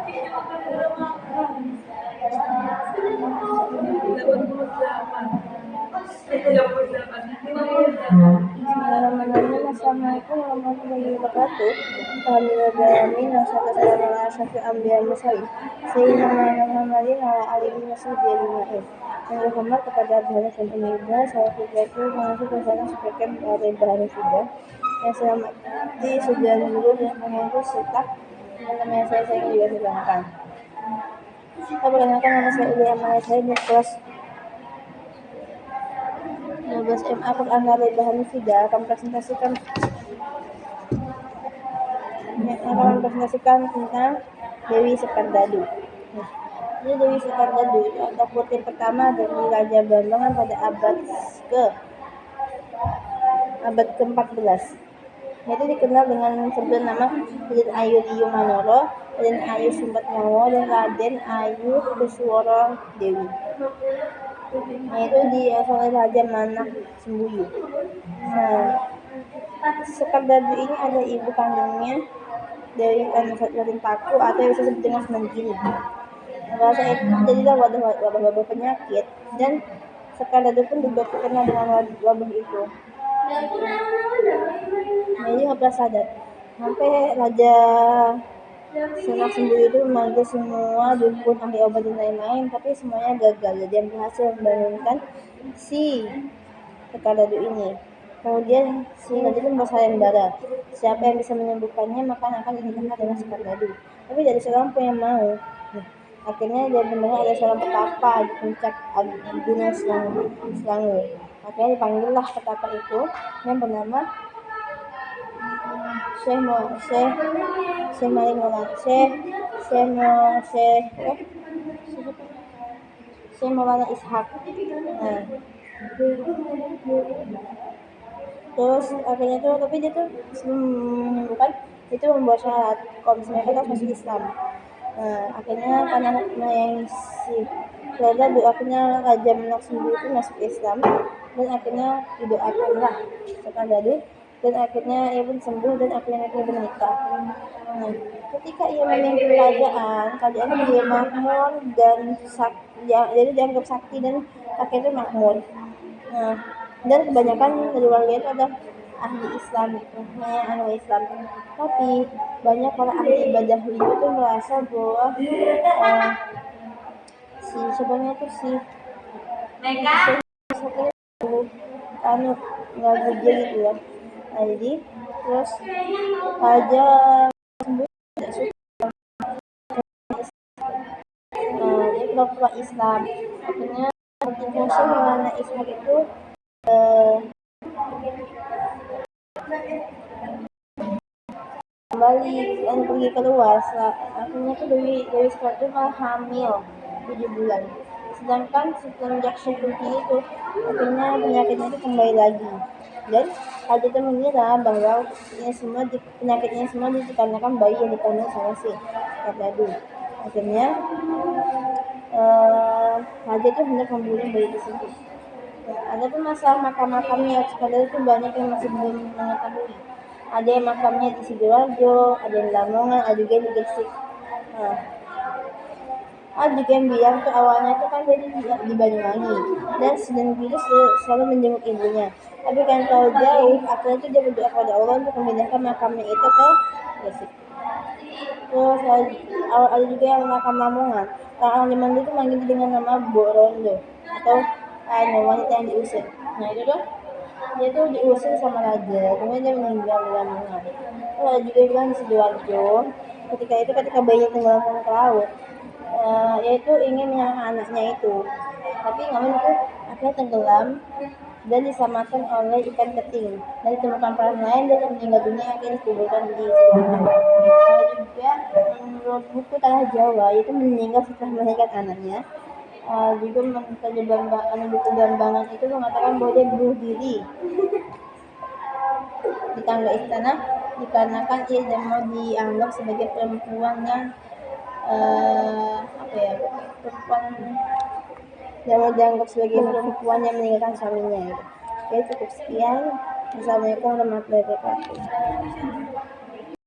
Bismillahirrahmanirrahim. Assalamualaikum warahmatullahi wabarakatuh. Alhamdulillahirrahmanirrahim. Wassalamualaikum warahmatullahi wabarakatuh. Sayyidina Muhammadin wa alihi wasallam. Yang berhormat kepada Tuhan dan Ibu, saya pribadi mengucapkan kepada sebagian dari bahan sudah. Yang selamat di sudah dulu dan mengurus serta teman-teman saya juga silahkan. Perkenalkan nama saya Ilham Maya, saya di kelas 12 MA Quran dari bahan sudah akan presentasikan tentang Dewi Sekardadu. Ini Dewi Sekardadu atau putri pertama dari Raja Blambangan pada abad ke-14. Itu dikenal dengan sebutan nama Raden Ayu Liu Manoro, Raden Ayu Sumbat Nyawa, dan Raden Ayu Kusworo Dewi. Itu diasal oleh Raja Manak Sembuyu. Sekardadu ini ada ibu kandungnya dari Raden Paku atau yang disebut dengan Semangkini. Bahasa itu jadilah wabah penyakit, dan Sekardadu pun juga terkenal dengan wabah itu. Jadi nggak pernah sadar sampai Raja Manak Sembuyu itu memanggil semua dukun, ahli obat dan lain-lain, tapi semuanya gagal. Jadi yang berhasil membangunkan si Sekardadu ini. Kemudian si Raja itu bersayembara, siapa yang bisa menyembuhkannya maka akan dinikahkan dengan Sekardadu. Tapi dari seorang pun yang mau. Akhirnya dia mendengar ada seorang petapa di puncak Gunung Selangu. Akhirnya dipanggillah petapa itu yang bernama Syekh Maulana Ishak. Terus akhirnya tuh, tapi dia tuh sebelum menyembuhkan itu membuat syarat kalau misalnya kita harus masuk Islam. Akhirnya karena yang si akhirnya Raja Manak Sembuyu itu masuk Islam, dan akhirnya didoakanlah Sekardadu, dan akhirnya ia pun sembuh, dan akhirnya mereka bernikah. Ketika ia memimpin kerajaan menjadi makmur dan jadi dianggap sakti, dan akhirnya makmur. Dan kebanyakan dari warga itu ada ahli Islam, ahli Islam. Tapi banyak para ahli ibadah Hindu itu merasa bahwa nggak gede gitu ya. Jadi terus Raja Sembuyu tidak suka dia pura-pura Islam. Akhirnya ketika Syekh Maulana Ishak itu kembali dan pergi keluar, akhirnya tuh Dewi Sekardadu malah hamil 7 bulan. Sedangkan semenjak Syekh itu akhirnya penyakitnya itu kembali lagi, dan Raja itu mengira bahwa penyakitnya semua dikarenakan bayi yang dikandung sama si Sekardadu. Akhirnya Raja itu hendak membunuh bayi tersebut. Ada pun masalah makam-makamnya Sekardadu itu banyak yang masih belum mengetahui. Ada yang makamnya di Sidoarjo, ada yang di Lamongan, ada juga di Gresik. Ada juga yang bilang tuh awalnya tuh kan jadi di Banyuwangi, dan itu selalu menjenguk ibunya. Tapi kan tahu jauh, akhirnya tuh dia berdoa kepada Allah untuk memindahkan makamnya itu ke Gresik. Terus ada juga yang makam Lamongan. Orang zaman dulu tuh manggil dengan nama Borondo atau wanita yang diusir. Itu tuh dia tuh diusir sama raja, kemudian dia meninggal di Lamongan. Terus ada juga yang di Sidoarjo, ketika bayinya tenggelam ke laut, yaitu ingin menyelamatkan anaknya itu, tapi nggak itu akhirnya tenggelam dan diselamatkan oleh ikan keting, dan ditemukan peran lain dan meninggal dunia, akhirnya dikuburkan di Sidoarjo. Juga menurut buku Tanah Jawa itu meninggal setelah melahirkan anaknya. Juga buku Blambangan itu mengatakan bahwa dia bunuh diri di tangga istana dikarenakan ia tidak mau dianggap sebagai perempuan yang meninggalkan suaminya. Oke, cukup sekian. Assalamualaikum warahmatullahi wabarakatuh.